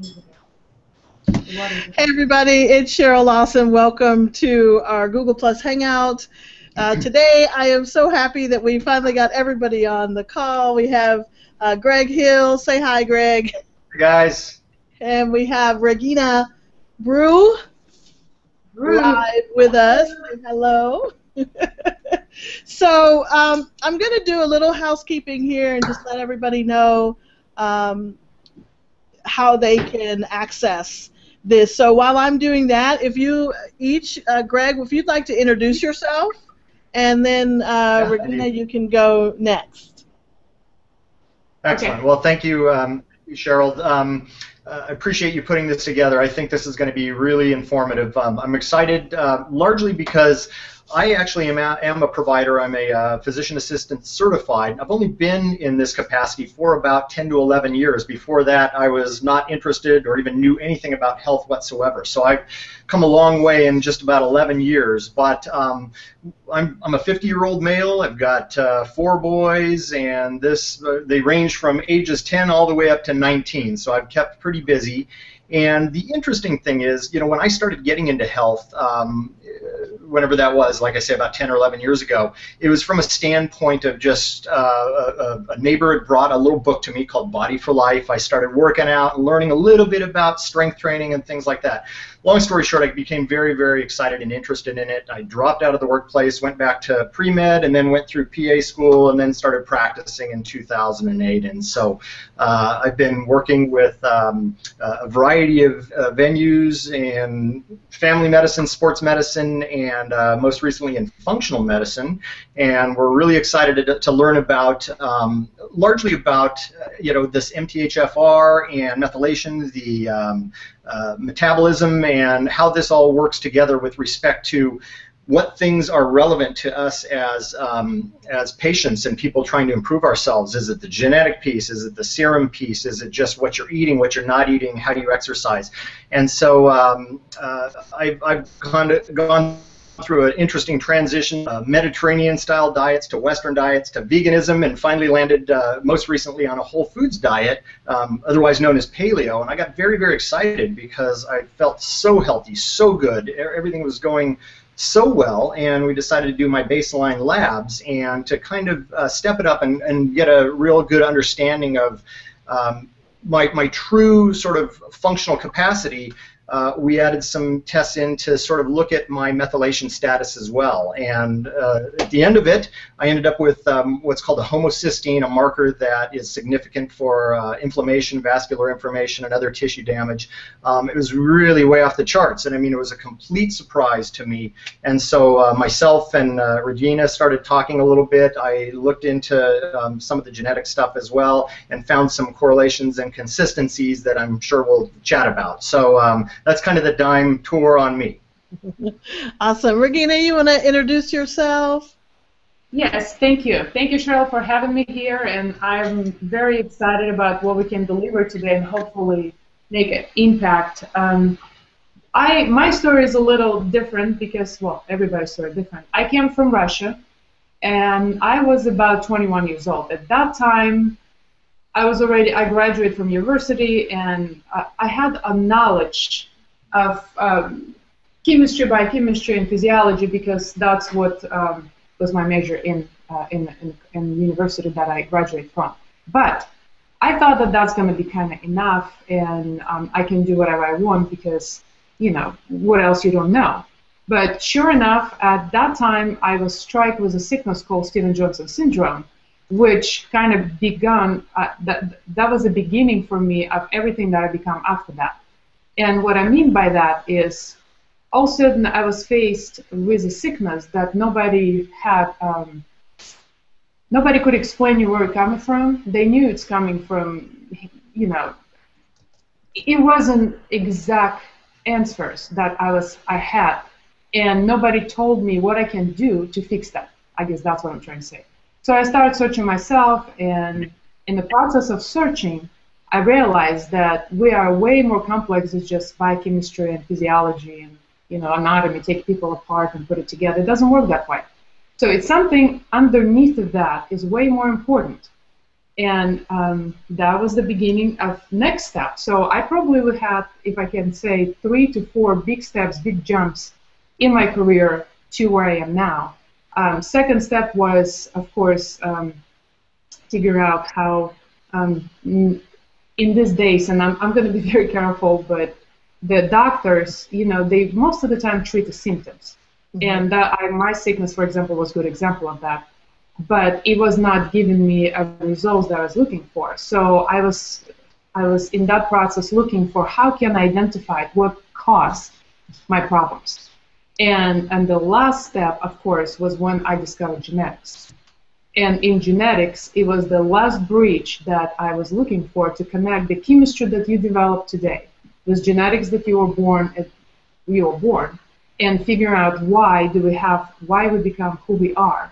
Hey everybody, it's Cheryl Lawson. Welcome to our Google Plus Hangout. Today I am so happy that we finally got everybody on the call. We have Greg Hill. Say hi, Greg. Hey guys. And we have Regina Brew live with us. Hello. So I'm going to do a little housekeeping here and just let everybody know how they can access this. So while I'm doing that, if you each, Greg, if you'd like to introduce yourself, and then Regina, you can go next. Excellent. Okay. Well, thank you, Cheryl. I appreciate you putting this together. I think this is going to be really informative. I'm excited largely because I actually am a provider. I'm a physician assistant certified. I've only been in this capacity for about 10 to 11 years. Before that, I was not interested or even knew anything about health whatsoever. So I've come a long way in just about 11 years. But I'm a 50-year-old male. I've got 4 boys, and they range from ages 10 all the way up to 19. So I've kept pretty busy. And the interesting thing is, you know, when I started getting into health, whenever that was, like I say, about 10 or 11 years ago, it was from a standpoint of just a neighbor had brought a little book to me called Body for Life. I started working out and learning a little bit about strength training and things like that. Long story short, I became very, very excited and interested in it. I dropped out of the workplace, went back to pre-med, and then went through PA school, and then started practicing in 2008. And so I've been working with a variety of venues in family medicine, sports medicine, and most recently in functional medicine. And we're really excited to learn about, largely about, you know, this MTHFR and methylation, the metabolism, and how this all works together with respect to what things are relevant to us as patients and people trying to improve ourselves. Is it the genetic piece? Is it the serum piece? Is it just what you're eating, what you're not eating? How do you exercise? And so I've gone through an interesting transition, Mediterranean-style diets to Western diets to veganism, and finally landed most recently on a whole foods diet, otherwise known as paleo. And I got very, very excited because I felt so healthy, so good. Everything was going so well, and we decided to do my baseline labs and to kind of step it up and get a real good understanding of my true sort of functional capacity. We added some tests in to sort of look at my methylation status as well. And at the end of it, I ended up with what's called a homocysteine, a marker that is significant for inflammation, vascular inflammation, and other tissue damage. It was really way off the charts, and I mean, it was a complete surprise to me. And so myself and Regina started talking a little bit. I looked into some of the genetic stuff as well and found some correlations and consistencies that I'm sure we'll chat about. So that's kind of the dime tour on me. Awesome. Regina, you want to introduce yourself? Yes, thank you. Thank you, Cheryl, for having me here, and I'm very excited about what we can deliver today and hopefully make an impact. My story is a little different because, well, everybody's story is different. I came from Russia, and I was about 21 years old. At that time, I graduated from university, and I had a knowledge of chemistry, biochemistry, and physiology because that's what was my major in university that I graduated from. But I thought that that's going to be kind of enough, and I can do whatever I want because, you know, what else you don't know. But sure enough, at that time, I was struck with a sickness called Stevens-Johnson syndrome, which kind of began, that was the beginning for me of everything that I become after that. And what I mean by that is, all of a sudden I was faced with a sickness that nobody had, nobody could explain me where it coming from. They knew it's coming from, you know, it wasn't exact answers that I had, and nobody told me what I can do to fix that. I guess that's what I'm trying to say. So I started searching myself, and in the process of searching, I realized that we are way more complex than just biochemistry and physiology and, you know, anatomy, take people apart and put it together. It doesn't work that way. So it's something underneath of that is way more important. And that was the beginning of next step. So I probably would have, if I can say, 3 to 4 big steps, big jumps in my career to where I am now. Second step was, of course, figure out how in these days, and I'm going to be very careful, but the doctors, they most of the time treat the symptoms. And my sickness, for example, was a good example of that. But it was not giving me a results that I was looking for. So I was in that process looking for how can I identify what caused my problems. And the last step, of course, was when I discovered genetics. And in genetics, it was the last bridge that I was looking for to connect the chemistry that you develop today with genetics that you were born, and figure out why we become who we are.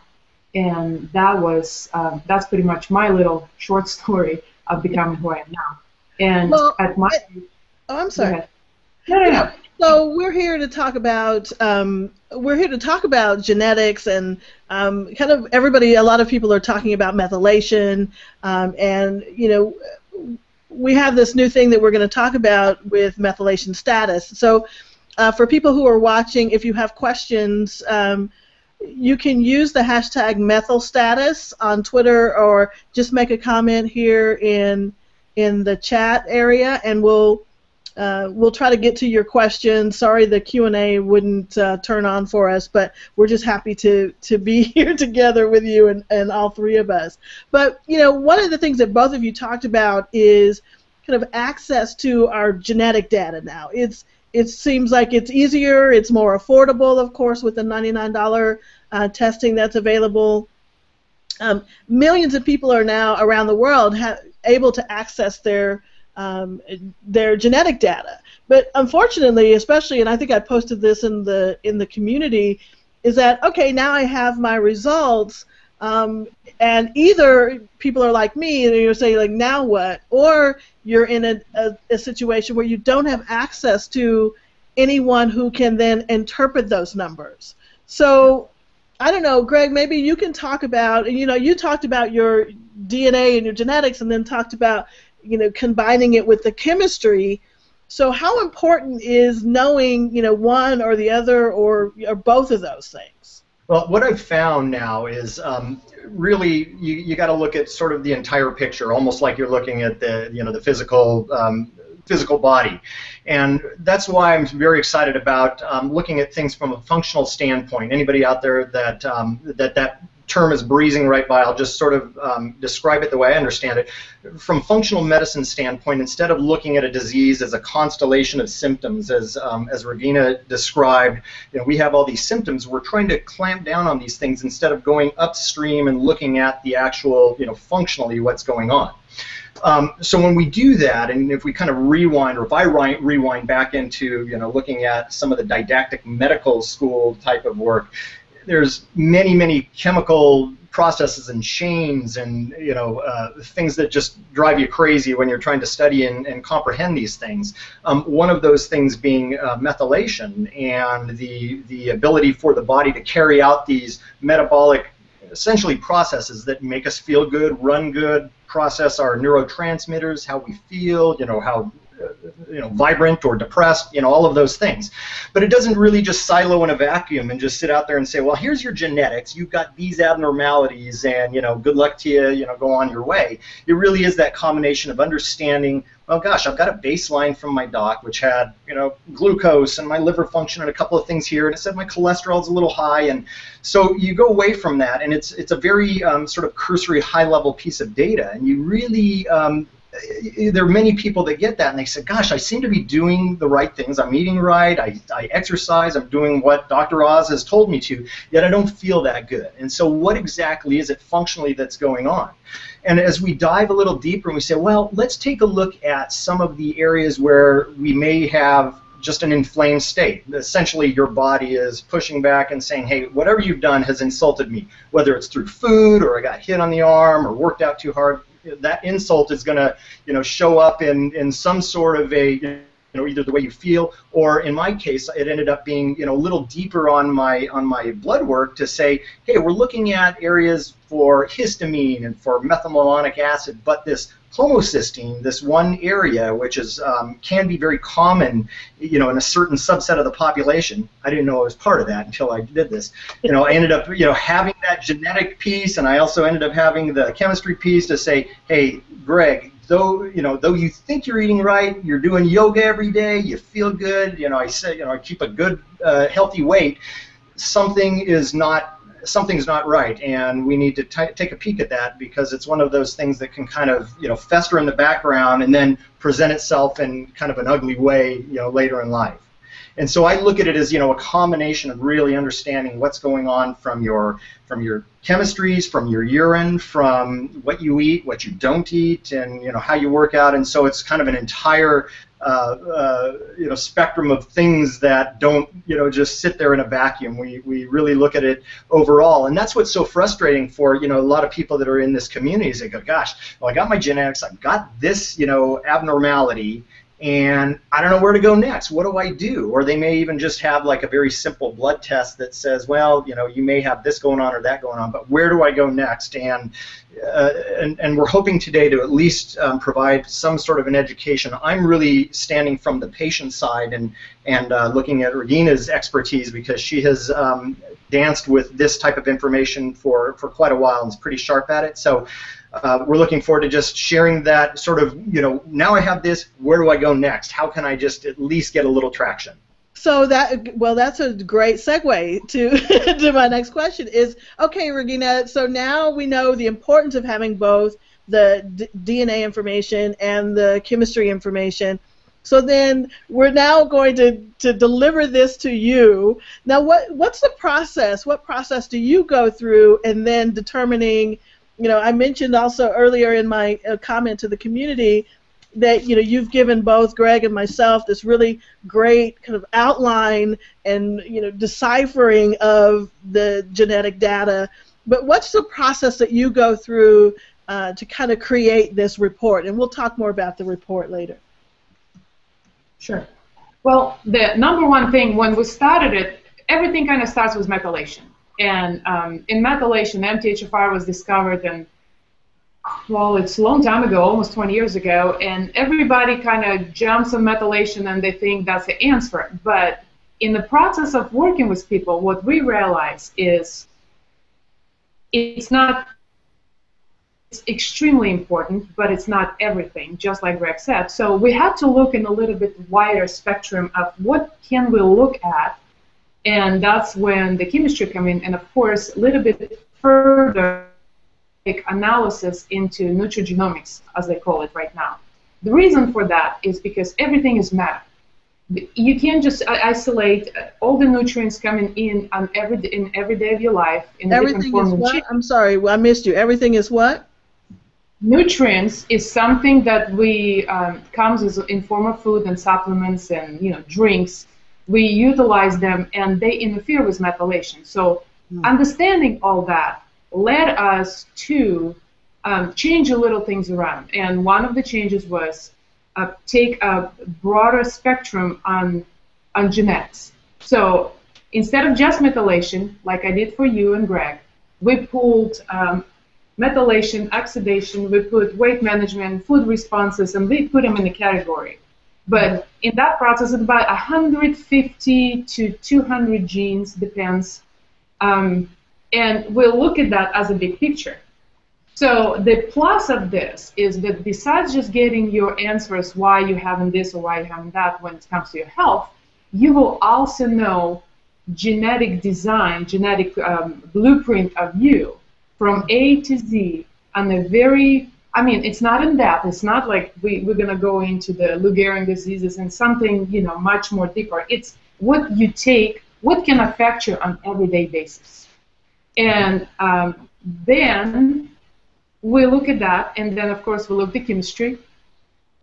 And that's pretty much my little short story of becoming who I am now. And I'm sorry. No. So we're here to talk about genetics, and kind of a lot of people are talking about methylation, and we have this new thing that we're going to talk about with methylation status. So for people who are watching, if you have questions, you can use the hashtag #methylstatus on Twitter, or just make a comment here in the chat area, and we'll try to get to your question. Sorry the Q&A wouldn't turn on for us, but we're just happy to be here together with you and all three of us. But one of the things that both of you talked about is kind of access to our genetic data now. It seems like it's easier, it's more affordable, of course, with the $99 testing that's available. Millions of people are now around the world able to access their genetic data. But unfortunately, especially, and I think I posted this in the community, is that, okay, now I have my results, and either people are like me and you're saying, like, now what? Or you're in a situation where you don't have access to anyone who can then interpret those numbers. So I don't know, Greg, maybe you can talk about, you talked about your DNA and your genetics, and then talked about combining it with the chemistry. So how important is knowing one or the other, or both of those things? Well, what I've found now is really you got to look at sort of the entire picture, almost like you're looking at the physical body, and that's why I'm very excited about looking at things from a functional standpoint. Anybody out there that that term is breezing right by, I'll just sort of describe it the way I understand it. From functional medicine standpoint, instead of looking at a disease as a constellation of symptoms, as Regina described, we have all these symptoms. We're trying to clamp down on these things instead of going upstream and looking at the actual, functionally what's going on. So when we do that, and if we kind of rewind, or if I rewind back into, looking at some of the didactic medical school type of work, there's many chemical processes and chains and things that just drive you crazy when you're trying to study and comprehend these things. One of those things being methylation, and the ability for the body to carry out these metabolic, essentially, processes that make us feel good, run good, process our neurotransmitters, how we feel, how vibrant or depressed, all of those things. But it doesn't really just silo in a vacuum and just sit out there and say, well, here's your genetics, you've got these abnormalities, and good luck to you, go on your way. It really is that combination of understanding, well, gosh, I've got a baseline from my doc, which had, glucose and my liver function and a couple of things here, and it said my cholesterol's a little high, and so you go away from that, and it's a very sort of cursory, high-level piece of data, and you really there are many people that get that, and they say, gosh, I seem to be doing the right things. I'm eating right, I exercise, I'm doing what Dr. Oz has told me to, yet I don't feel that good. And so what exactly is it functionally that's going on? And as we dive a little deeper and we say, well, let's take a look at some of the areas where we may have just an inflamed state. Essentially, your body is pushing back and saying, hey, whatever you've done has insulted me, whether it's through food, or I got hit on the arm, or worked out too hard. That insult is going to, show up in some sort of a either the way you feel, or in my case, it ended up being a little deeper on my blood work to say, hey, we're looking at areas for histamine and for methylmalonic acid, but this homocysteine, this one area, which is can be very common, in a certain subset of the population. I didn't know I was part of that until I did this. I ended up, having that genetic piece, and I also ended up having the chemistry piece to say, hey, Greg, though you think you're eating right, you're doing yoga every day, you feel good, I say, I keep a good, healthy weight, something's not right, and we need to take a peek at that, because it's one of those things that can kind of fester in the background and then present itself in kind of an ugly way later in life. And so I look at it as a combination of really understanding what's going on from your chemistries, from your urine, from what you eat, what you don't eat, and how you work out. And so it's kind of an entire spectrum of things that don't just sit there in a vacuum. We really look at it overall, and that's what's so frustrating for a lot of people that are in this community. Is they go, gosh, well, I got my genetics, I've got this abnormality, and I don't know where to go next. What do I do? Or they may even just have like a very simple blood test that says, well, you may have this going on or that going on, but where do I go next? And we're hoping today to at least provide some sort of an education. I'm really standing from the patient side and looking at Regina's expertise, because she has danced with this type of information for quite a while and is pretty sharp at it. So we're looking forward to just sharing that sort of, now I have this, where do I go next? How can I just at least get a little traction? So that's a great segue to to my next question is, okay, Regina, so now we know the importance of having both the DNA information and the chemistry information. So then we're now going to deliver this to you. Now what's the process? What process do you go through in then determining, I mentioned also earlier in my comment to the community that you've given both Greg and myself this really great kind of outline and deciphering of the genetic data. But what's the process that you go through to kind of create this report? And we'll talk more about the report later. Sure. Well, the number one thing when we started it, everything kind of starts with methylation. And in methylation, MTHFR was discovered in, well, it's a long time ago, almost 20 years ago, and everybody kind of jumps on methylation and they think that's the answer. But in the process of working with people, what we realize is it's extremely important, but it's not everything, just like Greg said. So we had to look in a little bit wider spectrum of what can we look at, and that's when the chemistry come in, and of course, a little bit further analysis into nutrigenomics, as they call it right now. The reason for that is because everything is matter. You can't just isolate all the nutrients coming in on every day of your life in a different form. Everything is what? I'm sorry, I missed you. Everything is what? Nutrients is something that comes as in form of food and supplements and drinks. We utilize them and they interfere with methylation. So understanding all that led us to change a little things around. And one of the changes was take a broader spectrum on genetics. So instead of just methylation, like I did for you and Greg, we pulled methylation, oxidation, we put weight management, food responses, and we put them in a category. But in that process, it's about 150 to 200 genes, depends. And we'll look at that as a big picture. So the plus of this is that besides just getting your answers why you're having this or why you're having that when it comes to your health, you will also know genetic design, genetic blueprint of you from A to Z on a very, it's not in depth. It's not like we're going to go into the Lou Gehrig's diseases and something, much more deeper. It's what you take, what can affect you on an everyday basis. And then we look at that, and then, of course, we look at the chemistry.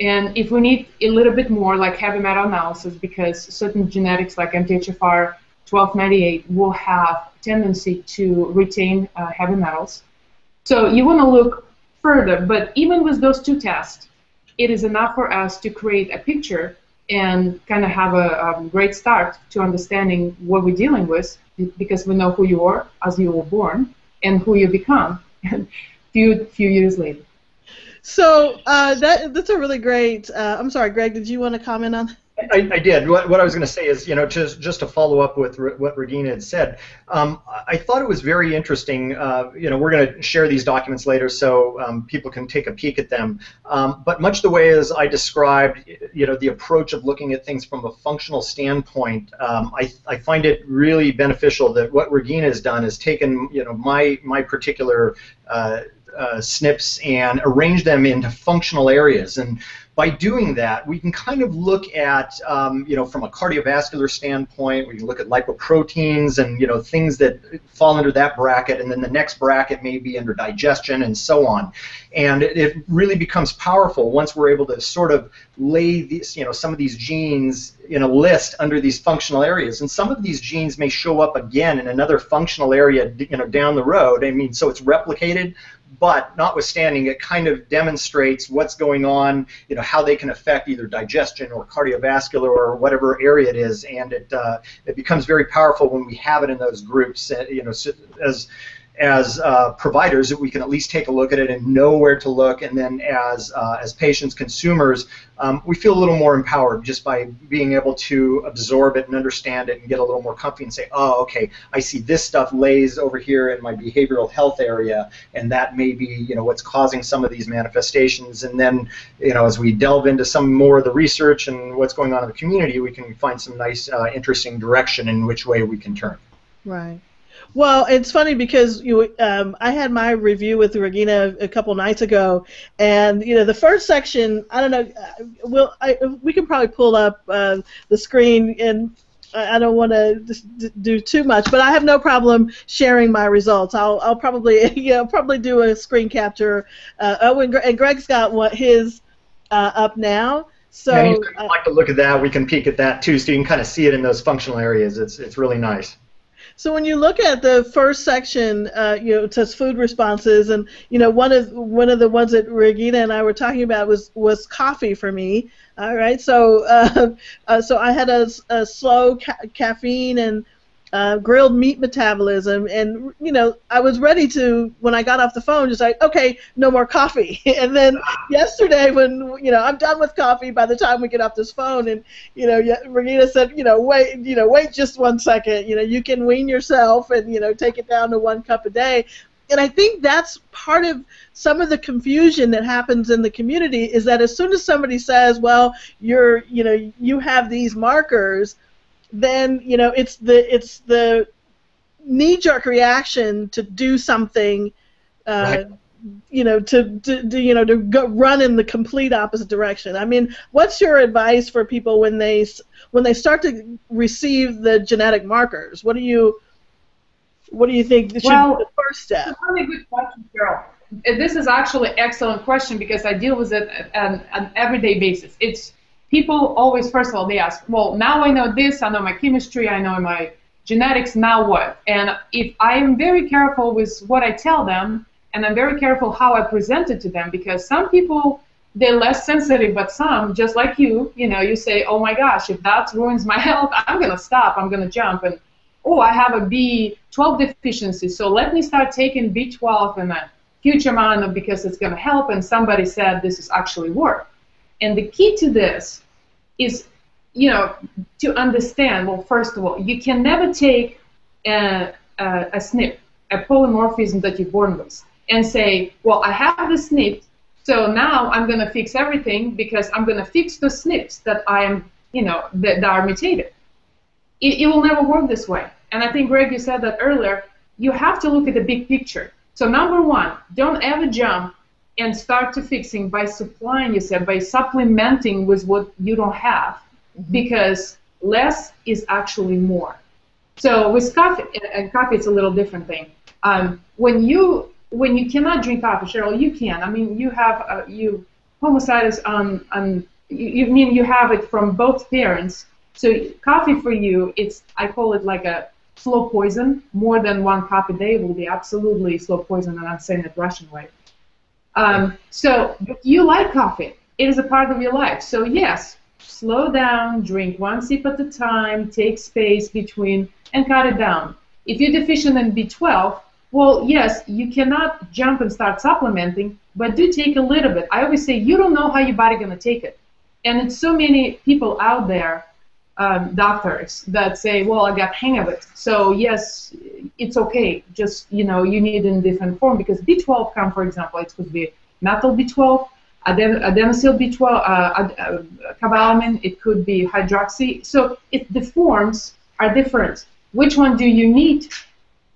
And if we need a little bit more, like heavy metal analysis, because certain genetics, like MTHFR 1298, will have tendency to retain heavy metals. So you want to look further, but even with those two tests, it is enough for us to create a picture and kind of have a great start to understanding what we're dealing with, because we know who you are as you were born and who you become few years later. So that's a really great. I'm sorry, Greg. Did you want to comment on that? I did. What I was going to say is, just to follow up with what Regina had said, I thought it was very interesting. We're going to share these documents later so people can take a peek at them. But much the way as I described, the approach of looking at things from a functional standpoint, I find it really beneficial that what Regina has done is taken, my particular SNPs and arrange them into functional areas. And by doing that, we can kind of look at, from a cardiovascular standpoint, we can look at lipoproteins and, things that fall under that bracket, and then the next bracket may be under digestion and so on. And it really becomes powerful once we're able to sort of lay these, some of these genes in a list under these functional areas. And some of these genes may show up again in another functional area, down the road. I mean, so it's replicated, but notwithstanding, it kind of demonstrates what's going on, how they can affect either digestion or cardiovascular or whatever area it is, and it becomes very powerful when we have it in those groups. As providers, we can at least take a look at it and know where to look, and then as patients, consumers, we feel a little more empowered just by being able to absorb it and understand it and get a little more comfy and say, oh, okay, I see this stuff lays over here in my behavioral health area, and that may be what's causing some of these manifestations. And then as we delve into some more of the research and what's going on in the community, we can find some nice, interesting direction in which way we can turn. Right. Well, it's funny because I had my review with Regina a couple nights ago, and the first section, I don't know, we can probably pull up the screen, and I don't want to do too much, but I have no problem sharing my results. I'll probably probably do a screen capture. And Greg's got his up now. So if you'd like to look at that, we can peek at that too, so you can kind of see it in those functional areas. It's really nice. So when you look at the first section, it says food responses, and one of the ones that Regina and I were talking about was coffee for me. All right, so so I had a slow caffeine and grilled meat metabolism, and I was ready to, when I got off the phone, just like, okay, no more coffee. And then yesterday, when I'm done with coffee by the time we get off this phone, and Regina said, wait just 1 second, you can wean yourself and take it down to 1 cup a day. And I think that's part of some of the confusion that happens in the community, is that as soon as somebody says, well, you have these markers, then it's the knee-jerk reaction to do something, right. to go run in the complete opposite direction. I mean, what's your advice for people when they start to receive the genetic markers? What do you think should be the first step? It's a really good question, Carol. This is actually an excellent question, because I deal with it on an everyday basis. People always, first of all, they ask, well, now I know this, I know my chemistry, I know my genetics, now what? And if I am very careful with what I tell them, and I'm very careful how I present it to them, because some people, they're less sensitive, but some, just like you say, oh my gosh, if that ruins my health, I'm going to stop, I'm going to jump, and oh, I have a B12 deficiency, so let me start taking B12 in a huge amount because it's going to help, and somebody said this is actually work. And the key to this is, to understand, well, first of all, you can never take a SNP, a polymorphism that you're born with, and say, well, I have the SNP, so now I'm going to fix everything because I'm going to fix the SNPs that I am, that are mutated. It will never work this way. And I think, Greg, you said that earlier, you have to look at the big picture. So number one, don't ever jump and start to fixing by supplying yourself, by supplementing with what you don't have, because less is actually more. So with coffee, and coffee it's a little different thing. When you cannot drink coffee, Cheryl, you can. I mean, you have homozygous you have it from both parents. So coffee for you, I call it like a slow poison. More than 1 cup a day will be absolutely slow poison, and I'm saying it Russian way. So you like coffee. It is a part of your life. So yes, slow down, drink one sip at a time, take space between, and cut it down. If you're deficient in B12, well, yes, you cannot jump and start supplementing, but do take a little bit. I always say you don't know how your body going to take it. And it's so many people out there, doctors, that say, well, I got hang of it. So, yes, it's okay. Just, you need it in different form because B12 come, for example, it could be methyl B12, adenosyl B12, cobalamin, it could be hydroxy. So the forms are different. Which one do you need?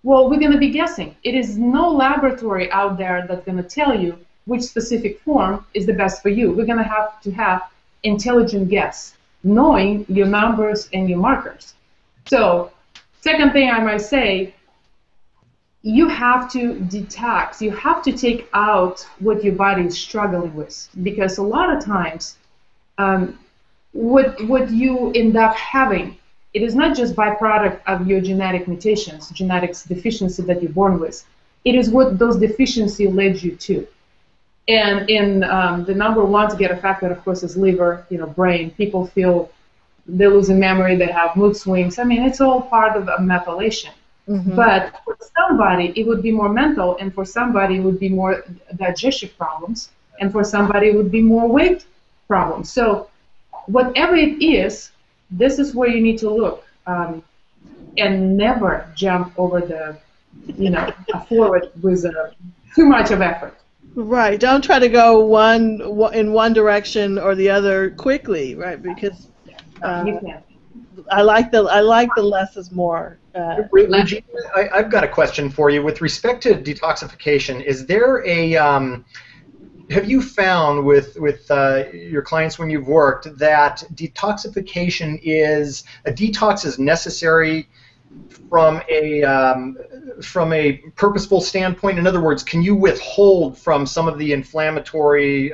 Well, we're going to be guessing. It is no laboratory out there that's going to tell you which specific form is the best for you. We're going to have intelligent guess, knowing your numbers and your markers. So, second thing I might say, you have to detox. You have to take out what your body is struggling with, because a lot of times, what you end up having, it is not just byproduct of your genetic mutations, genetics deficiency that you're born with. It is what those deficiencies led you to. And in the number one to get affected, of course, is liver, brain. People feel they're losing memory, they have mood swings. I mean, it's all part of a methylation. Mm-hmm. But for somebody, it would be more mental, and for somebody, it would be more digestive problems, and for somebody, it would be more weight problems. So whatever it is, this is where you need to look, and never jump over the, forward with too much of effort. Right. Don't try to go in one direction or the other quickly, right? Because you can't. I like the less is more. Regina, I've got a question for you with respect to detoxification. Is there a have you found with your clients when you've worked that detoxification is a detox is necessary from a purposeful standpoint? In other words, can you withhold from some of the inflammatory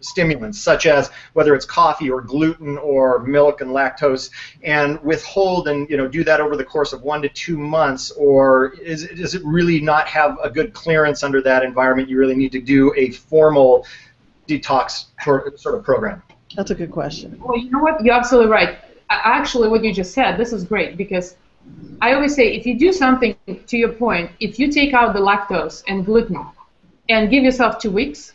stimulants, such as whether it's coffee or gluten or milk and lactose, and withhold and do that over the course of 1 to 2 months, or does it really not have a good clearance under that environment? You really need to do a formal detox sort of program. That's a good question. Well, you know what? You're absolutely right. Actually, what you just said, this is great, because I always say, if you do something, to your point, if you take out the lactose and gluten and give yourself 2 weeks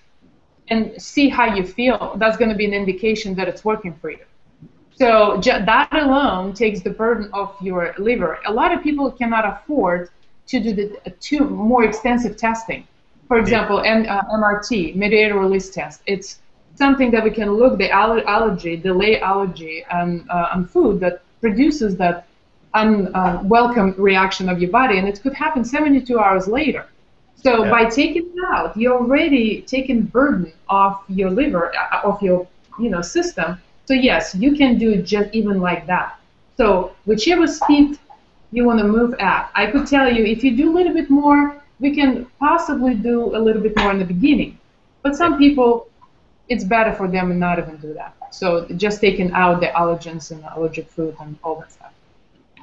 and see how you feel, that's going to be an indication that it's working for you. So that alone takes the burden off your liver. A lot of people cannot afford to do the more extensive testing. For example, MRT, mediator release test. It's something that we can look the allergy, delay allergy on food that produces that unwelcome reaction of your body, and it could happen 72 hours later. So by taking it out, you're already taking burden off your liver, off your system. So yes, you can do it just even like that. So whichever speed you want to move at, I could tell you if you do a little bit more, we can possibly do a little bit more in the beginning. But some people, it's better for them to not even do that. So just taking out the allergens and the allergic food and all that stuff.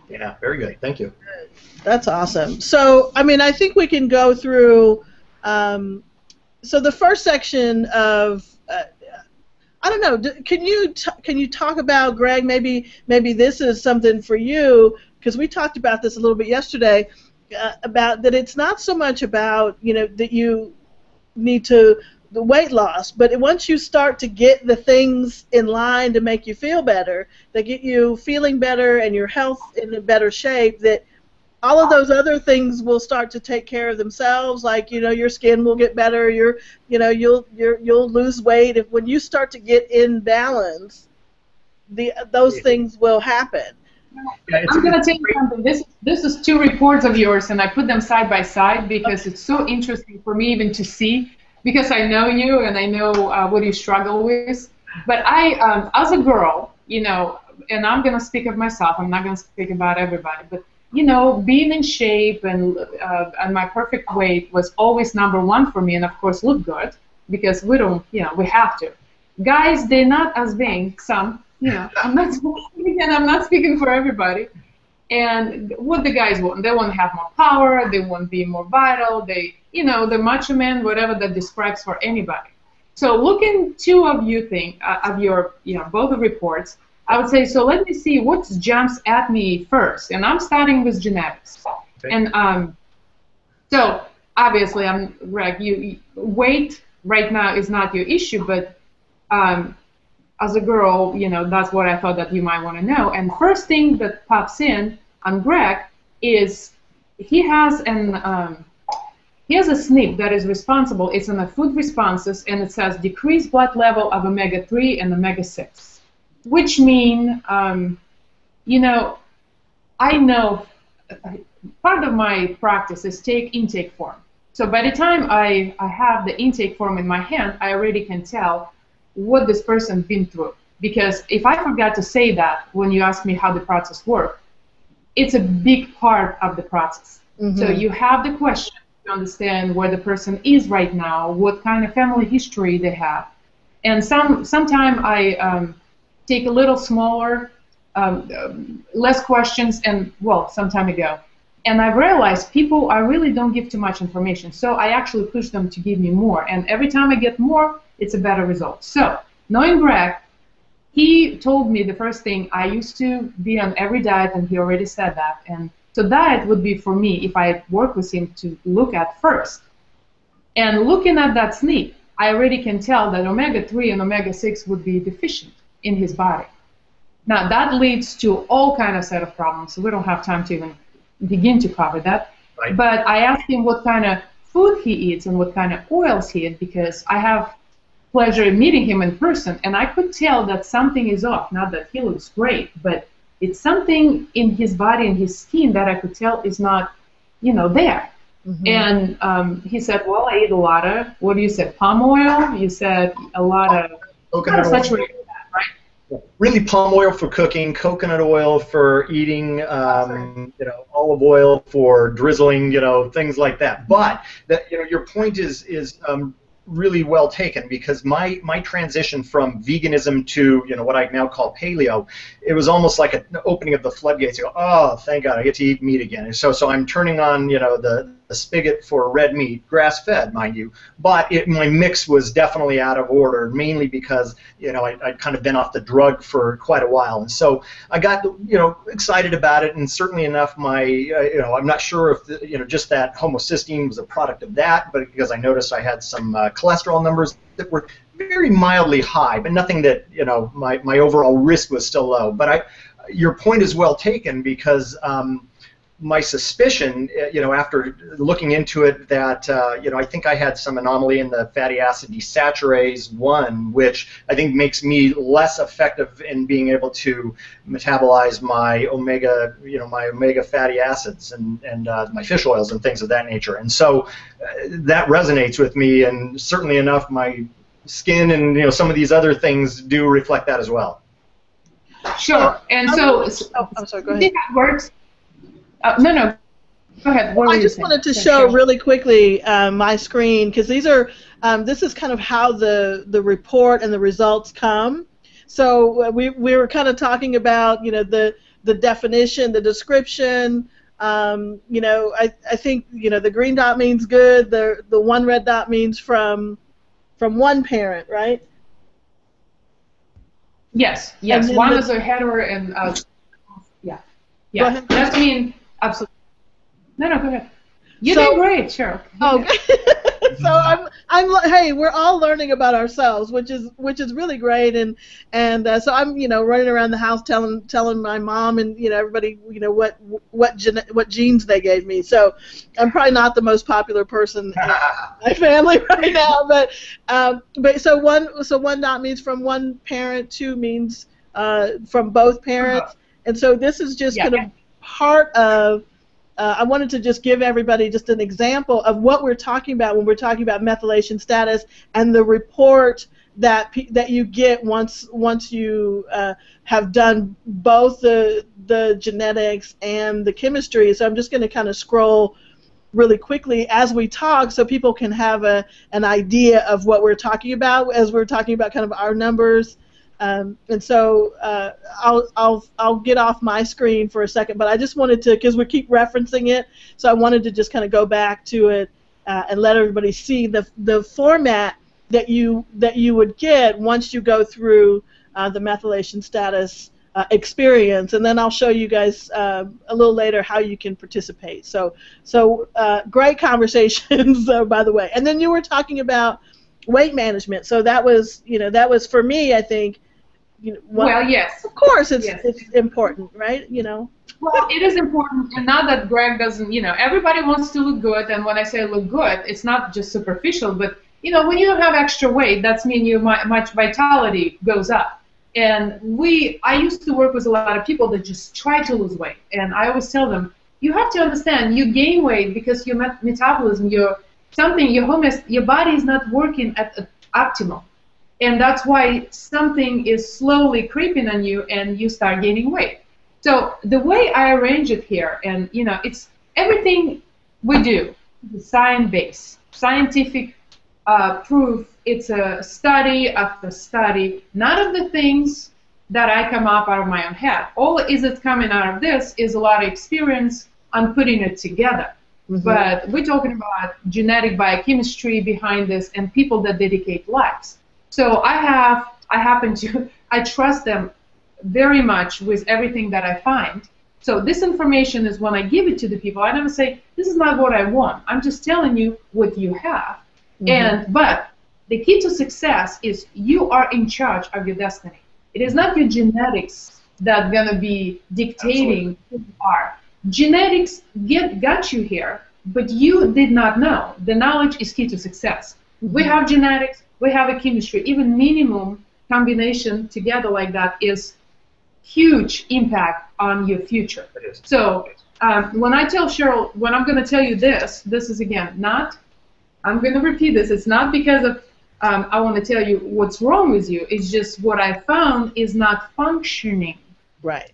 Yeah, very good. Thank you. That's awesome. So, I think we can go through. So the first section of, I don't know. Can you talk about, Greg? Maybe this is something for you, because we talked about this a little bit yesterday. About that, it's not so much about that you need the weight loss, but once you start to get the things in line to make you feel better, that get you feeling better and your health in a better shape, that all of those other things will start to take care of themselves. Like your skin will get better. You'll lose weight. When you start to get in balance, those things will happen. Yeah, I'm going to tell you something. This is 2 reports of yours, and I put them side by side because it's so interesting for me even to see. Because I know you and I know what you struggle with. But I, as a girl, and I'm going to speak of myself, I'm not going to speak about everybody, but, being in shape and my perfect weight was always number 1 for me, and of course look good, because we don't, we have to. Guys, they're not as being, some, I'm not speaking for everybody. And what the guys want, they want to have more power, they want to be more vital, the macho man, whatever that describes for anybody. So looking two of you of your both the reports, I would say, so let me see what jumps at me first, and I'm starting with genetics. Okay. And so obviously, Greg, weight right now is not your issue, but as a girl, that's what I thought that you might want to know. And first thing that pops in on Greg is he has a SNP that is responsible. It's in the food responses, and it says decreased blood level of omega-3 and omega-6, which mean, I know part of my practice is take intake form. So by the time I have the intake form in my hand, I already can tell what this person's been through. Because if I forgot to say that when you ask me how the process works, it's a big part of the process. Mm-hmm. So you have the question to understand where the person is right now, what kind of family history they have. And sometime I take a little smaller, less questions, and, well, some time ago. And I've realized people, I really don't give too much information. So I actually push them to give me more. And every time I get more, it's a better result. So knowing Greg, he told me the first thing, I used to be on every diet, and he already said that. And so diet would be for me, if I work with him, to look at first. And looking at that SNP, I already can tell that omega-3 and omega-6 would be deficient in his body. Now, that leads to all kind of set of problems, so we don't have time to even begin to cover that. Right. But I asked him what kind of food he eats and what kind of oils he eats, because I have pleasure in meeting him in person, and I could tell that something is off. Not that he looks great, but it's something in his body and his skin that I could tell is not, there. Mm-hmm. And he said, well, I eat a lot of, what do you say, palm oil? You said a lot of coconut oil. Right? Really, palm oil for cooking, coconut oil for eating, olive oil for drizzling, things like that. But your point is really well taken, because my transition from veganism to what I now call paleo, it was almost like an opening of the floodgates. You go, oh, thank God, I get to eat meat again. And so I'm turning on the spigot for red meat, grass-fed, mind you, but my mix was definitely out of order, mainly because I'd kind of been off the drug for quite a while, and so I got excited about it, and certainly enough, I'm not sure if just that homocysteine was a product of that, but because I noticed I had some cholesterol numbers that were very mildly high, but nothing that my overall risk was still low. But your point is well taken, because my suspicion, after looking into it, that I think I had some anomaly in the fatty acid desaturase 1, which I think makes me less effective in being able to metabolize my omega, my omega fatty acids and my fish oils and things of that nature. And so that resonates with me, and certainly enough, my skin and some of these other things do reflect that as well. Sure. And so, I'm sorry. Go ahead. That works. No. Go ahead. I just wanted to show really quickly my screen, because this is kind of how the report and the results come. So we were kind of talking about the definition, the description. I think the green dot means good. The one red dot means from one parent, right? Yes. One is a hetero and yeah. Go ahead. That means absolutely. No, go ahead. You're doing great, Cheryl. Okay. So hey, we're all learning about ourselves, which is really great, and so I'm running around the house telling my mom and everybody what genes they gave me. So I'm probably not the most popular person in my family right now, but so one dot means from one parent, two means from both parents, and so this is just kind of part of. I wanted to just give everybody just an example of what we're talking about when we're talking about methylation status and the report that you get once you have done both the genetics and the chemistry. So I'm just going to kind of scroll really quickly as we talk, so people can have an idea of what we're talking about as we're talking about kind of our numbers. And so I'll get off my screen for a second, but I just wanted to, because we keep referencing it, so I wanted to just kind of go back to it and let everybody see the format that you would get once you go through the methylation status experience, and then I'll show you guys a little later how you can participate. So great conversations, by the way. And then you were talking about weight management. So that was, that was for me, I think. Well, yes. Of course, it's Yes. it's important, right? Well, it is important, and not that Greg doesn't, everybody wants to look good, and when I say look good, it's not just superficial, but, when you don't have extra weight, that's mean much vitality goes up. And I used to work with a lot of people that just try to lose weight, and I always tell them, you have to understand, you gain weight because your metabolism, your body is not working at optimal. And that's why something is slowly creeping on you and you start gaining weight. So the way I arrange it here, and it's everything we do is science-based, scientific proof. It's a study after study. None of the things that I come up out of my own head. All is it coming out of this is a lot of experience on putting it together. Mm-hmm. But we're talking about genetic biochemistry behind this and people that dedicate lives. So I trust them very much with everything that I find. So this information is when I give it to the people, I never say, this is not what I want. I'm just telling you what you have. Mm-hmm. But the key to success is you are in charge of your destiny. It is not your genetics that's going to be dictating who you are. Genetics got you here, but you did not know. The knowledge is key to success. Mm-hmm. We have genetics. We have a chemistry. Even minimum combination together like that is huge impact on your future. So when I tell Cheryl, when I'm going to tell you this is again not, I'm going to repeat this, it's not because of I want to tell you what's wrong with you. It's just what I found is not functioning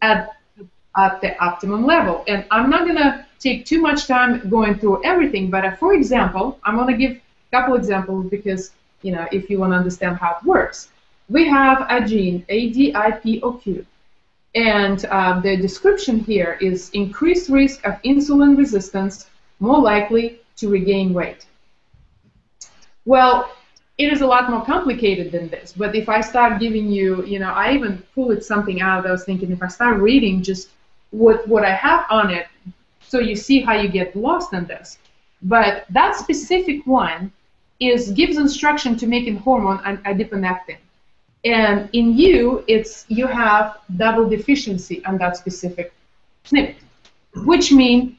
at the optimum level. And I'm not going to take too much time going through everything, but for example, I'm going to give a couple examples because if you want to understand how it works. We have a gene, ADIPOQ, and the description here is increased risk of insulin resistance, more likely to regain weight. Well, it is a lot more complicated than this, but if I start giving you, I even pulled something out. I was thinking if I start reading just what I have on it, so you see how you get lost in this. But that specific one gives instruction to making hormone adiponectin. And in you have double deficiency on that specific SNP, which means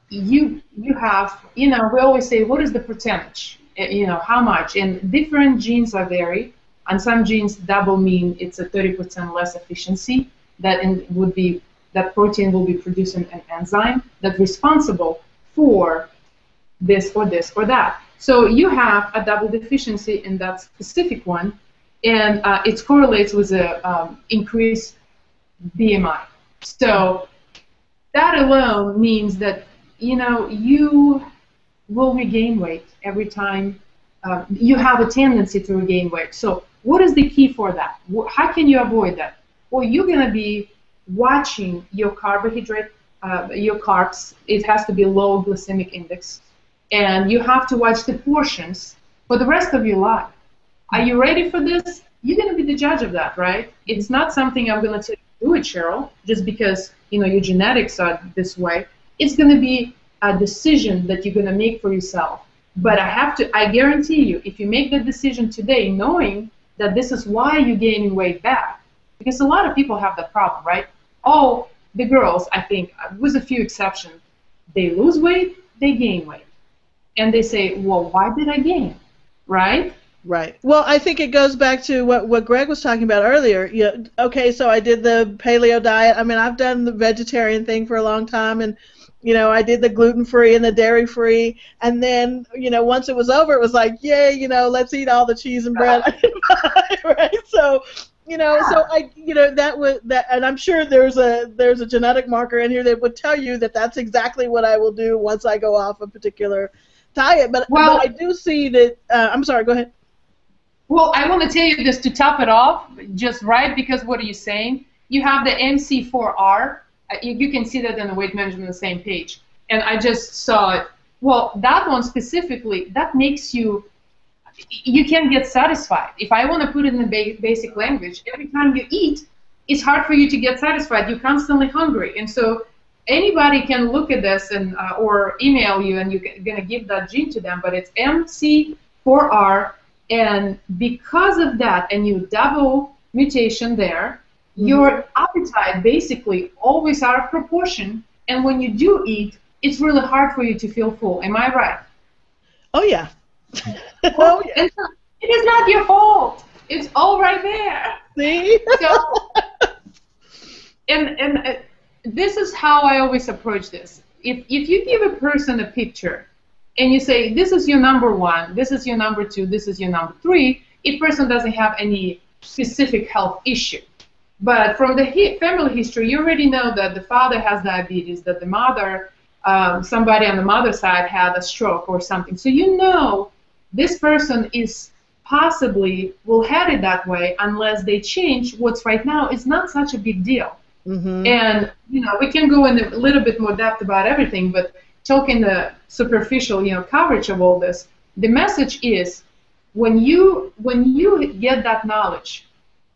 you have, we always say, what is the percentage? How much? And different genes are vary. On some genes, double mean it's a 30% less efficiency. That protein will be producing an enzyme that's responsible for this or this or that. So you have a double deficiency in that specific one, and it correlates with an increased BMI. So that alone means that you will regain weight every time you have a tendency to regain weight. So what is the key for that? How can you avoid that? Well, you're going to be watching your carbohydrate, your carbs. It has to be low glycemic index. And you have to watch the portions for the rest of your life. Are you ready for this? You're going to be the judge of that, right? It's not something I'm going to tell you to do it, Cheryl, just because your genetics are this way. It's going to be a decision that you're going to make for yourself. But I guarantee you, if you make the decision today knowing that this is why you're gaining weight back, because a lot of people have that problem, right? Oh, the girls, I think, with a few exceptions, they lose weight, they gain weight. And they say, well, why did I gain? Right? Right. Well, I think it goes back to what Greg was talking about earlier. Okay, so I did the paleo diet. I mean, I've done the vegetarian thing for a long time, and I did the gluten-free and the dairy-free, and then, once it was over, it was like, yay, let's eat all the cheese and bread I can buy, right? So, so I, that, and I'm sure there's a genetic marker in here that would tell you that that's exactly what I will do once I go off a particular diet. But I do see that. I'm sorry. Go ahead. Well, I want to tell you this to top it off, just right, because what are you saying? You have the MC4R. You can see that in the weight management on the same page. And I just saw it. Well, that one specifically, that makes you you can't get satisfied. If I want to put it in the basic language, every time you eat, it's hard for you to get satisfied. You're constantly hungry. And so anybody can look at this and or email you, and you're going to give that gene to them, but it's MC4R, and because of that, and you double mutation there, your appetite basically always out of proportion, and when you do eat, it's really hard for you to feel full. Am I right? Oh, yeah. Oh, yeah. And so it is not your fault. It's all right there. See? So, and this is how I always approach this. If you give a person a picture and you say, this is your number one, this is your number two, this is your number three, if person doesn't have any specific health issue. But from the family history, you already know that the father has diabetes, that the mother, somebody on the mother's side had a stroke or something. So you know this person is possibly will head it that way unless they change what's right now is not such a big deal. And we can go in a little bit more depth about everything, but talking the superficial coverage of all this, the message is when you get that knowledge,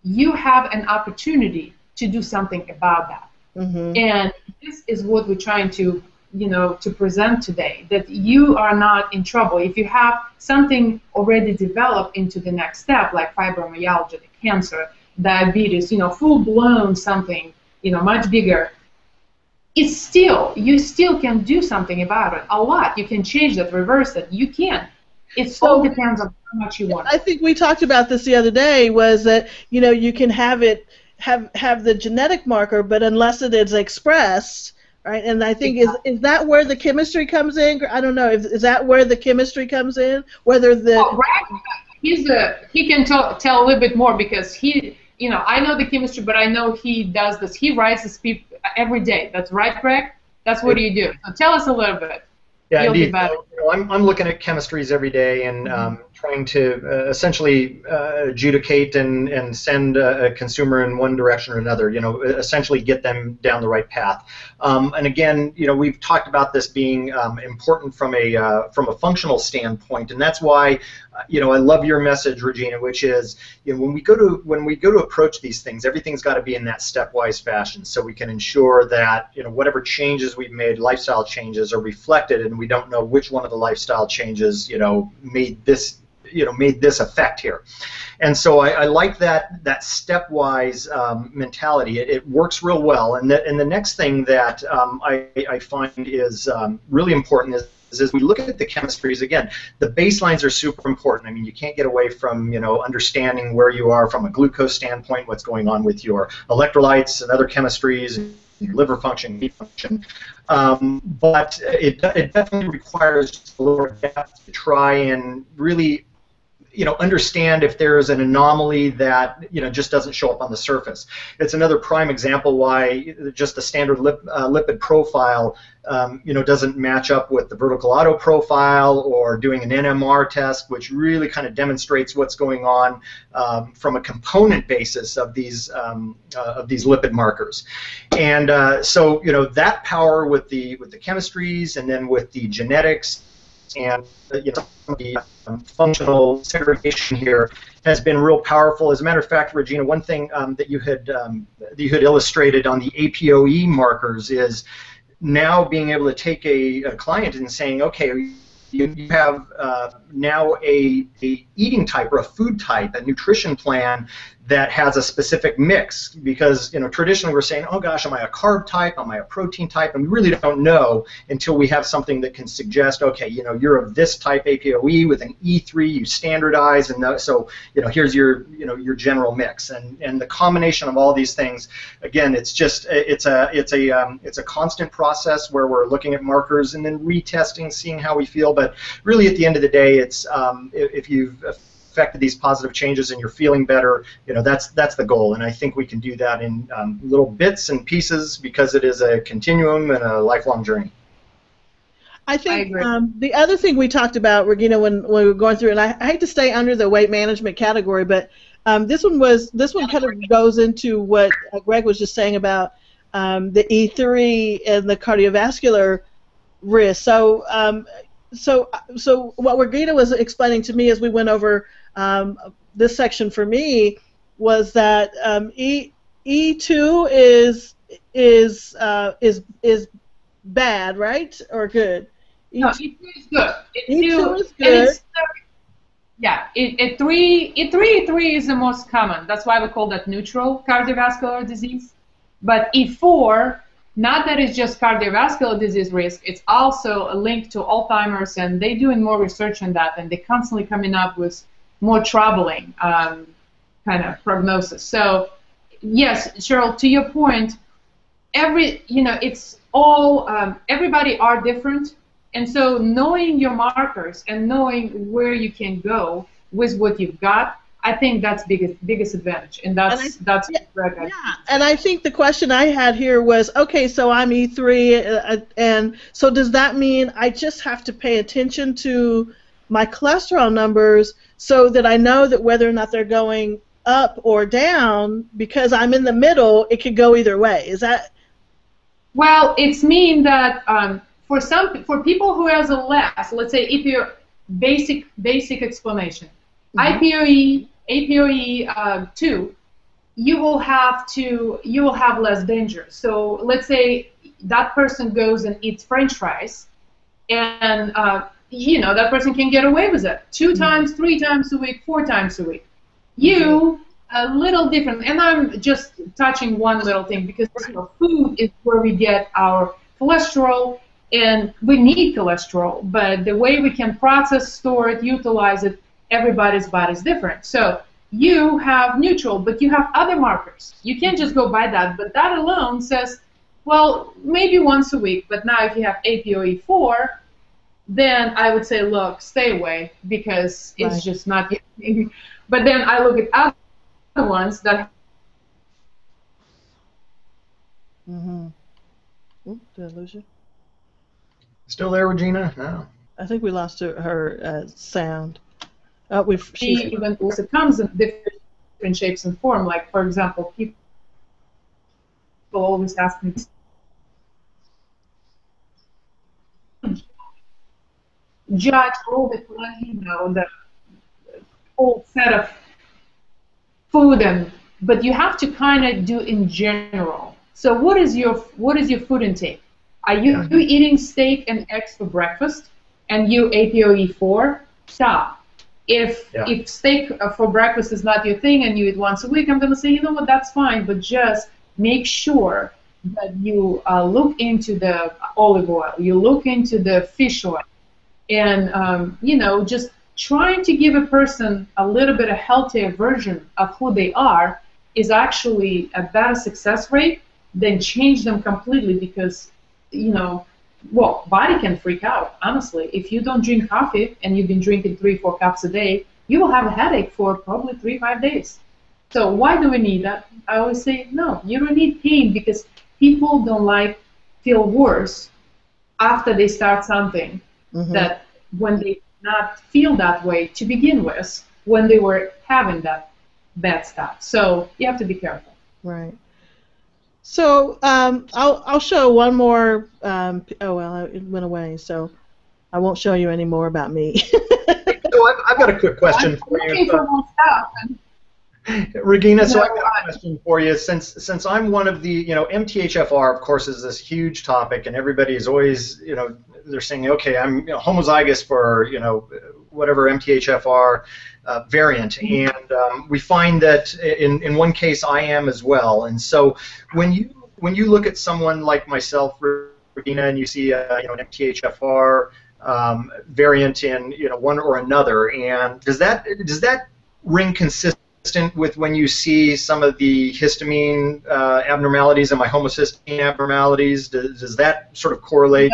you have an opportunity to do something about that. And this is what we're trying to to present today, that you are not in trouble. If you have something already developed into the next step, like fibromyalgia, the cancer, diabetes, full-blown something, much bigger, you still can do something about it. A lot. You can change that, reverse it. You can. It so depends on how much you want. I think we talked about this the other day, was that, you can have the genetic marker, but unless it is expressed, right? And I think is that where the chemistry comes in? I don't know. Is that where the chemistry comes in? Whether the he can tell a little bit more, because I know the chemistry, but I know he does this. He writes this every day. That's right, Greg? That's what you do. So tell us a little bit. Yeah, indeed. I'm looking at chemistries every day and trying to essentially adjudicate and send a consumer in one direction or another. Essentially get them down the right path. And again, we've talked about this being important from a functional standpoint, and that's why I love your message, Regina, which is when we go to approach these things, everything's got to be in that stepwise fashion, so we can ensure that whatever changes we've made, lifestyle changes, are reflected, and we don't know which one of the lifestyle changes made this effect here. And so I like that stepwise mentality. It works real well. And the next thing that I find is really important is as we look at the chemistries, again, the baselines are super important. I mean, you can't get away from understanding where you are from a glucose standpoint, what's going on with your electrolytes and other chemistries, your liver function, heat function. But it definitely requires a little depth to try and really understand if there is an anomaly that just doesn't show up on the surface. It's another prime example why just the standard lipid profile doesn't match up with the vertical auto profile, or doing an NMR test, which really kind of demonstrates what's going on from a component basis of these lipid markers. And so that power with the chemistries, and then with the genetics, and the functional segregation here has been real powerful. As a matter of fact, Regina, one thing that you had illustrated on the APOE markers is now being able to take a client and saying, okay, you have now a eating type or a food type, a nutrition plan that has a specific mix, because traditionally we're saying, oh gosh, am I a carb type, am I a protein type, and we really don't know until we have something that can suggest, okay, you're of this type APOE with an E3, you standardize, and so here's your your general mix, and the combination of all these things, again, it's a constant process where we're looking at markers and then retesting, seeing how we feel, but really at the end of the day, it's if you've affected these positive changes and you're feeling better, that's the goal, and I think we can do that in little bits and pieces, because it is a continuum and a lifelong journey. I think the other thing we talked about, Regina, when we were going through, and I hate to stay under the weight management category, but this one kind of goes into what Greg was just saying about the E3 and the cardiovascular risk. So so what Regina was explaining to me as we went over this section for me was that E2 is bad, right, or good? No, E2 is good. E2 is and good. Yeah, E3 is the most common. That's why we call that neutral cardiovascular disease. But E4, not that it's just cardiovascular disease risk, it's also a link to Alzheimer's, and they're doing more research on that, and they're constantly coming up with more troubling kind of prognosis. So, yes, Cheryl, to your point, it's all, everybody are different. And so knowing your markers and knowing where you can go with what you've got, I think that's biggest advantage. And that's yeah. And I think the question I had here was, okay, so I'm E3, and so does that mean I just have to pay attention to my cholesterol numbers so that I know that whether or not they're going up or down, because I'm in the middle, it could go either way? Is that? Well, it's mean that for people who has a less, let's say if you're basic explanation, APOE 2, you will have less danger. So let's say that person goes and eats French fries, and that person can get away with it 2 times, 3 times a week, 4 times a week. You a little different, and I'm just touching one little thing because food is where we get our cholesterol, and we need cholesterol, but the way we can process, store it, utilize it, everybody's body is different. So you have neutral, but you have other markers. You can't just go by that, but that alone says, well, maybe once a week, but now if you have APOE4, then I would say, look, stay away, because it's just not your thing. But then I look at other ones that. Did I lose you? Still there, Regina? No. I think we lost her sound. Even it comes in different shapes and form. Like, for example, people always ask me, judge all the the whole set of food, but you have to kind of do in general. So what is your food intake? Are you eating steak and eggs for breakfast and you APOE4? Stop. If steak for breakfast is not your thing and you eat once a week, I'm going to say, you know what, that's fine, but just make sure that you look into the olive oil, you look into the fish oil, and just trying to give a person a little bit of healthier version of who they are is actually a better success rate than change them completely, because body can freak out, honestly. If you don't drink coffee and you've been drinking 3-4 cups a day, you will have a headache for probably 3-5 days. So why do we need that? I always say, no, you don't need pain, because people don't feel worse after they start something that when they not feel that way to begin with when they were having that bad stuff. So you have to be careful. Right. So I'll show one more. Oh well, it went away, so I won't show you any more about me. So I've got a quick question for you. Regina, so I've got a question for you. Since I'm one of the, MTHFR, of course, is this huge topic, and everybody is always, they're saying, okay, I'm homozygous for, whatever MTHFR variant, and we find that in one case I am as well. And so when you look at someone like myself, Regina, and you see an MTHFR variant in one or another, and does that ring consistent with when you see some of the histamine abnormalities and my homocysteine abnormalities? Does that sort of correlate?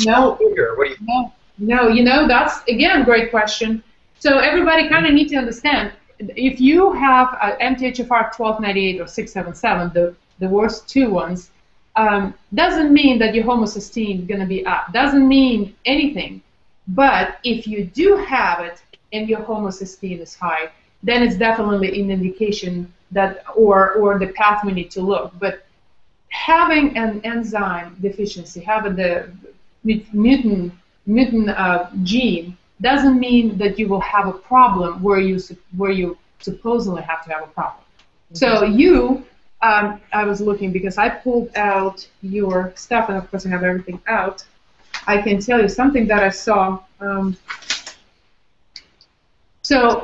No. What do you think? No, that's, again, great question. So everybody kind of need to understand, if you have MTHFR 1298 or 677, the worst 2 ones, doesn't mean that your homocysteine is going to be up. Doesn't mean anything. But if you do have it and your homocysteine is high, then it's definitely an indication that, or the path we need to look. But having an enzyme deficiency, having the mutant mutant gene doesn't mean that you will have a problem where you supposedly have to have a problem. So you, I was looking because I pulled out your stuff, and of course I have everything out. I can tell you something that I saw. So,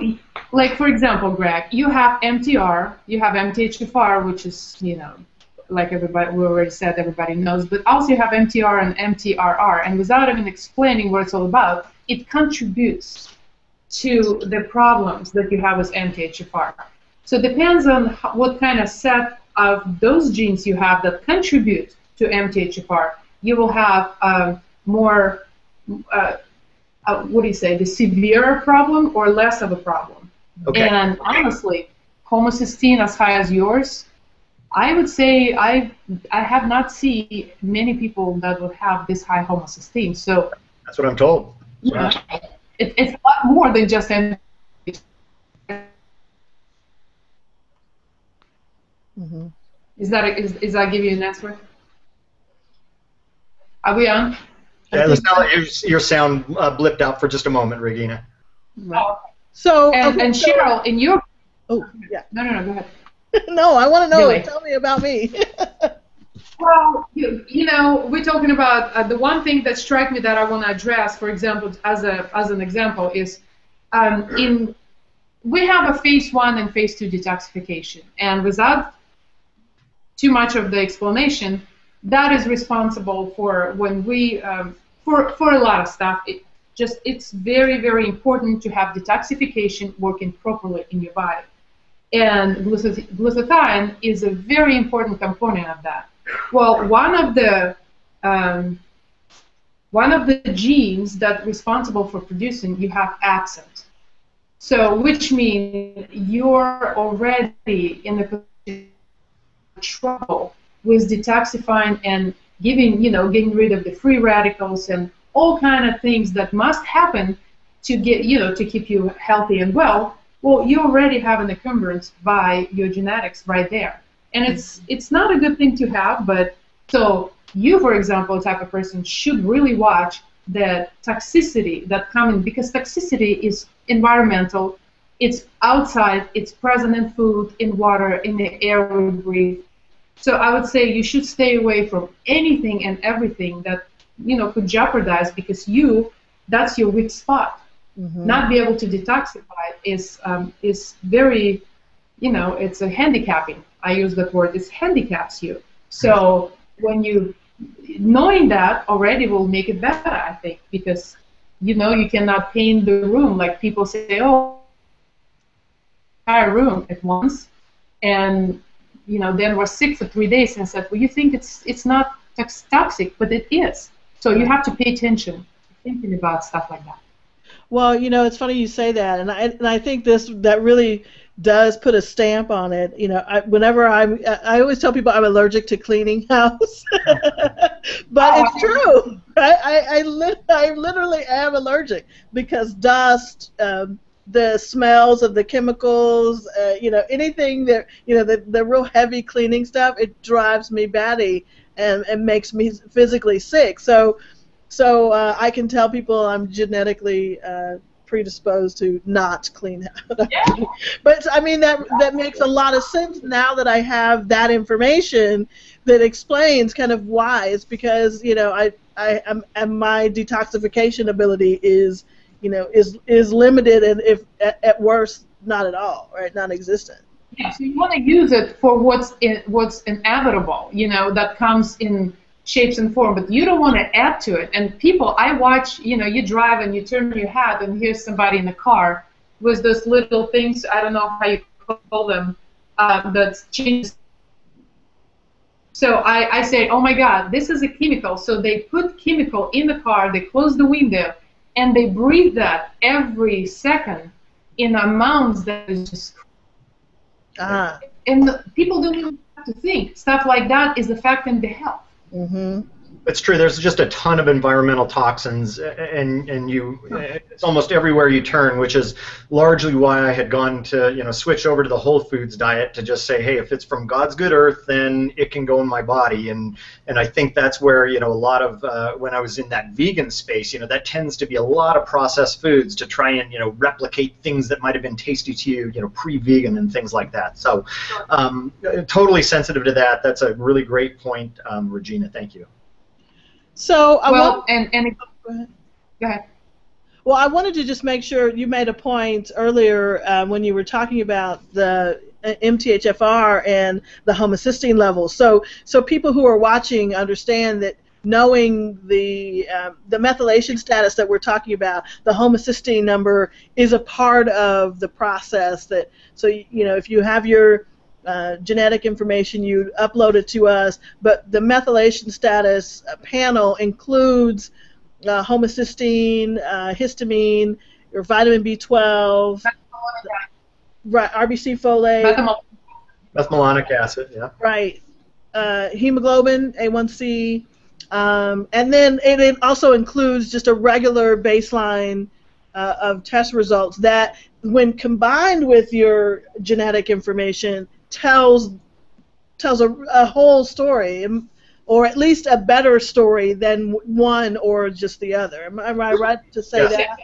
like for example, Greg, you have MTR, you have MTHFR, which is, you know, like everybody, we already said, everybody knows, but also you have MTR and MTRR, and without even explaining what it's all about, it contributes to the problems that you have with MTHFR. So it depends on what kind of set of those genes you have that contribute to MTHFR. You will have more, what do you say, the severe problem or less of a problem. Okay. And honestly, homocysteine as high as yours, I would say I have not seen many people that would have this high homocysteine. So that's what I'm told. Yeah, it's a lot more than just MTHFR. Mm-hmm. Is that give you an answer? Are we on? Yeah, your sound blipped out for just a moment, Regina. Right. So and Cheryl, in your yeah. No, go ahead. No, I want to know. Really? Tell me about me. Well, you know, we're talking about the one thing that struck me that I want to address, for example, as an example, is we have a phase 1 and phase 2 detoxification, and without too much of the explanation, that is responsible for when we for a lot of stuff. It's very, very important to have detoxification working properly in your body, and glutathione is a very important component of that. Well, one of the genes that's responsible for producing, you have absent. So, which means you're already in the trouble with detoxifying and getting rid of the free radicals and all kind of things that must happen to get, to keep you healthy and well. Well, you already have an encumbrance by your genetics right there. And it's not a good thing to have, but so you, for example, type of person should really watch the toxicity that comes, because toxicity is environmental, it's outside, it's present in food, in water, in the air we breathe. So I would say you should stay away from anything and everything that could jeopardize, because that's your weak spot. Mm-hmm. Not be able to detoxify is very, it's a handicapping. I use that word. It handicaps you. So when knowing that already will make it better, I think, because you cannot paint the room like people say, oh, entire room at once, and then we're sick for 3 days and said, well, you think it's not toxic, but it is. So you have to pay attention, thinking about stuff like that. Well, it's funny you say that, and I think that really does put a stamp on it. I always tell people I'm allergic to cleaning house, but it's true. I literally am allergic, because dust, the smells of the chemicals, anything that the real heavy cleaning stuff, it drives me batty and makes me physically sick. So I can tell people I'm genetically predisposed to not clean out. Yeah. But I mean that makes a lot of sense now that I have that information that explains kind of why. It's because my detoxification ability is limited, and if at worst not at all, right, non-existent. Yeah, so you want to use it for what's inevitable, that comes in shapes and form, but you don't want to add to it. And people, I watch, you drive and you turn your head and here's somebody in the car with those little things, I don't know how you call them, that changes. So I say, oh my God, this is a chemical. So they put chemical in the car, they close the window, and they breathe that every second in amounts that is just and people don't even have to think. Stuff like that is affecting the health. Mm-hmm. It's true. There's just a ton of environmental toxins, and it's almost everywhere you turn, which is largely why I had gone to switch over to the whole foods diet to just say, hey, if it's from God's good earth, then it can go in my body, and I think that's where a lot of when I was in that vegan space, that tends to be a lot of processed foods to try and replicate things that might have been tasty to you, pre-vegan and things like that. So totally sensitive to that. That's a really great point, Regina. Thank you. So go ahead. Well, I wanted to just make sure you made a point earlier when you were talking about the MTHFR and the homocysteine levels. So people who are watching understand that knowing the methylation status that we're talking about, the homocysteine number is a part of the process. So if you have your genetic information, you upload it to us, but the methylation status panel includes homocysteine, histamine, your vitamin B12, right, RBC folate, methylmalonic acid, yeah, right, hemoglobin, A1C, and then it also includes just a regular baseline of test results that, when combined with your genetic information, tells a whole story, or at least a better story than one or just the other. Am I right to say that?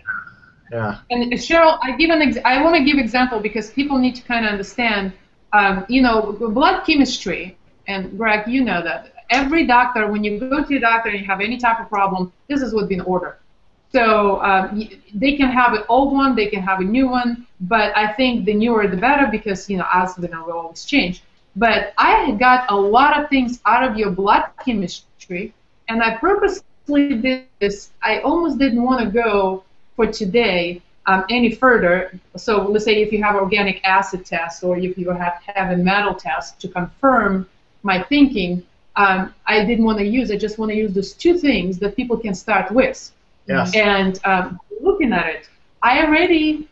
Yeah. And Cheryl, I want to give example because people need to kind of understand. Blood chemistry, and Greg, you know that every doctor, when you go to a doctor and you have any type of problem, this is what's been ordered. So they can have an old one, they can have a new one, but I think the newer the better because, as we know, we always change. But I got a lot of things out of your blood chemistry, and I purposely did this. I almost didn't want to go for today any further. So let's say if you have organic acid test or if you have a metal test to confirm my thinking, I didn't want to use. I just want to use those two things that people can start with. Yes. And looking at it, I already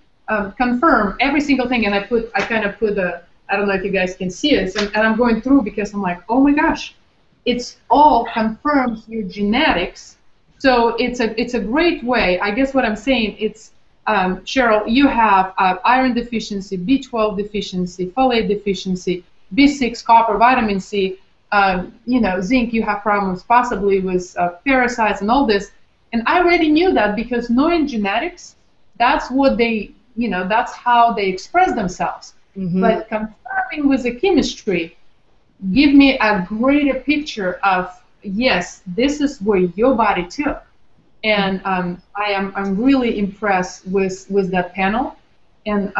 confirm every single thing, and I kind of put I don't know if you guys can see it, and I'm going through because I'm like, oh my gosh, it's all confirms your genetics. So it's a great way. I guess what I'm saying, it's Cheryl, you have iron deficiency, B12 deficiency, folate deficiency, B6, copper, vitamin C, zinc. You have problems possibly with parasites and all this. And I already knew that because knowing genetics, that's what that's how they express themselves. Mm-hmm. But confirming with the chemistry, give me a greater picture of, yes, this is where your body took. And I'm really impressed with that panel. And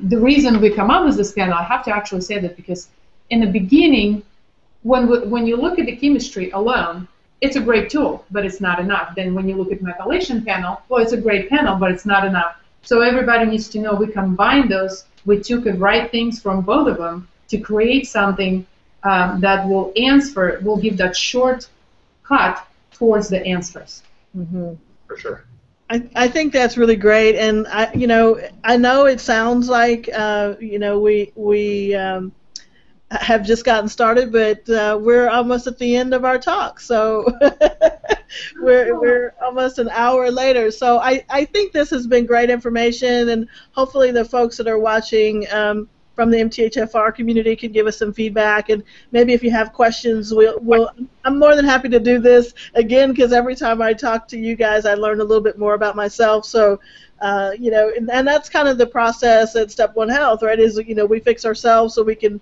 the reason we come up with this panel, I have to actually say that because in the beginning, when you look at the chemistry alone, it's a great tool, but it's not enough. Then when you look at methylation panel, well, it's a great panel, but it's not enough. So everybody needs to know we combine those. We took the right things from both of them to create something that will give that short cut towards the answers. Mm-hmm. For sure. I think that's really great, and I know it sounds like we have just gotten started, but we're almost at the end of our talk, so we're almost an hour later. So I think this has been great information, and hopefully the folks that are watching from the MTHFR community can give us some feedback, and maybe if you have questions, I'm more than happy to do this again, because every time I talk to you guys, I learn a little bit more about myself. So and that's kind of the process at Step One Health, right? Is we fix ourselves so we can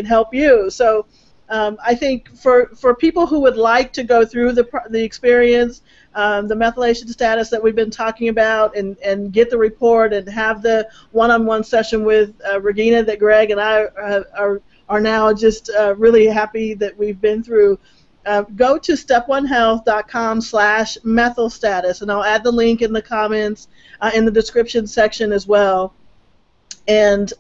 help you. So I think for people who would like to go through the experience, the methylation status that we've been talking about, and get the report and have the one-on-one session with Regina that Greg and I are now just really happy that we've been through, go to steponehealth.com/methylstatus, and I'll add the link in the comments in the description section as well. And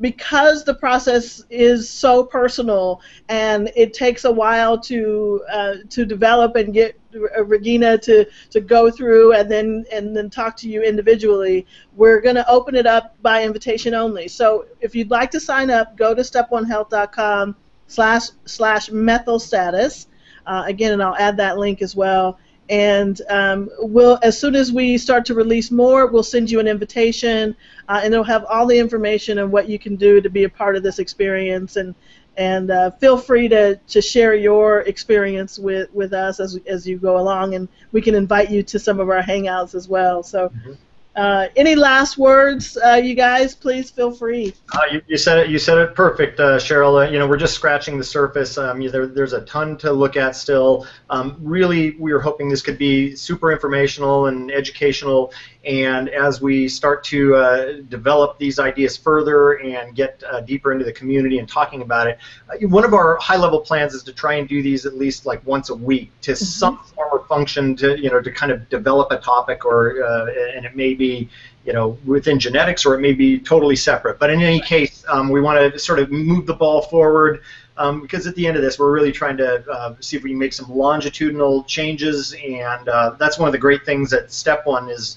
because the process is so personal and it takes a while to develop and get Regina to go through and then talk to you individually, we're going to open it up by invitation only. So if you'd like to sign up, go to steponehealth.com/methylstatus. again, and I'll add that link as well. And we'll, as soon as we start to release more, we'll send you an invitation, and it'll have all the information on what you can do to be a part of this experience. And feel free to share your experience with us as you go along, and we can invite you to some of our hangouts as well. So. Any last words, you guys? Please feel free. You said it. You said it perfect, Cheryl. You know, we're just scratching the surface. There's a ton to look at still. Really, we were hoping this could be super informational and educational. And as we start to develop these ideas further and get deeper into the community and talking about it, one of our high-level plans is to try and do these at least like once a week to some form or function to kind of develop a topic, or and it may be within genetics, or it may be totally separate. But in any case, we want to sort of move the ball forward, because at the end of this, we're really trying to see if we can make some longitudinal changes, and that's one of the great things at Step One is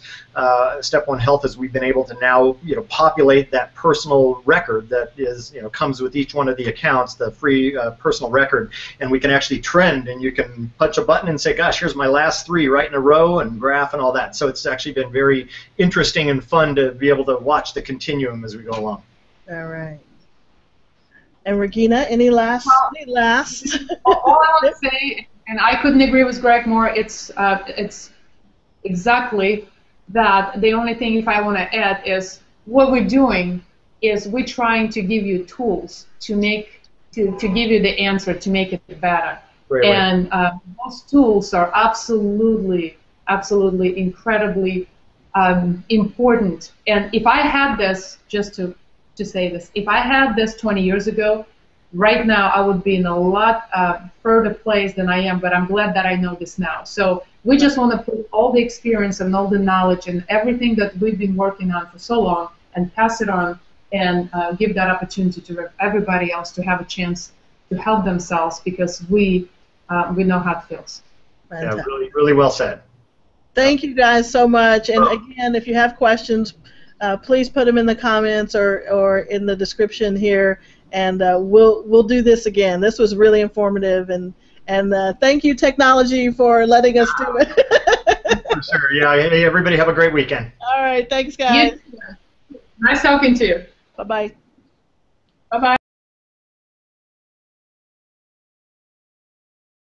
Step One Health, is we've been able to now populate that personal record that is comes with each one of the accounts, the free personal record, and we can actually trend, and you can punch a button and say, gosh, here's my last 3 right in a row, and graph and all that. So it's actually been very interesting and fun to be able to watch the continuum as we go along. All right. And Regina, any last? All I want to say, and I couldn't agree with Greg more, it's exactly that. The only thing if I want to add is what we're doing is we're trying to give you tools to give you the answer to make it better. Right. And those tools are absolutely incredibly important. And if I had this, just to say this, if I had this 20 years ago, right now I would be in a lot further place than I am, but I'm glad that I know this now. So we just want to put all the experience and all the knowledge and everything that we've been working on for so long and pass it on, and give that opportunity to everybody else to have a chance to help themselves, because we know how it feels. Fantastic. Yeah, really well said. Thank you guys so much. And again, if you have questions, please put them in the comments or in the description here, and we'll do this again. This was really informative, and thank you, technology, for letting us do it. For sure. Yeah. Hey, everybody, have a great weekend. All right. Thanks, guys. Nice talking to you. Bye-bye. Bye-bye.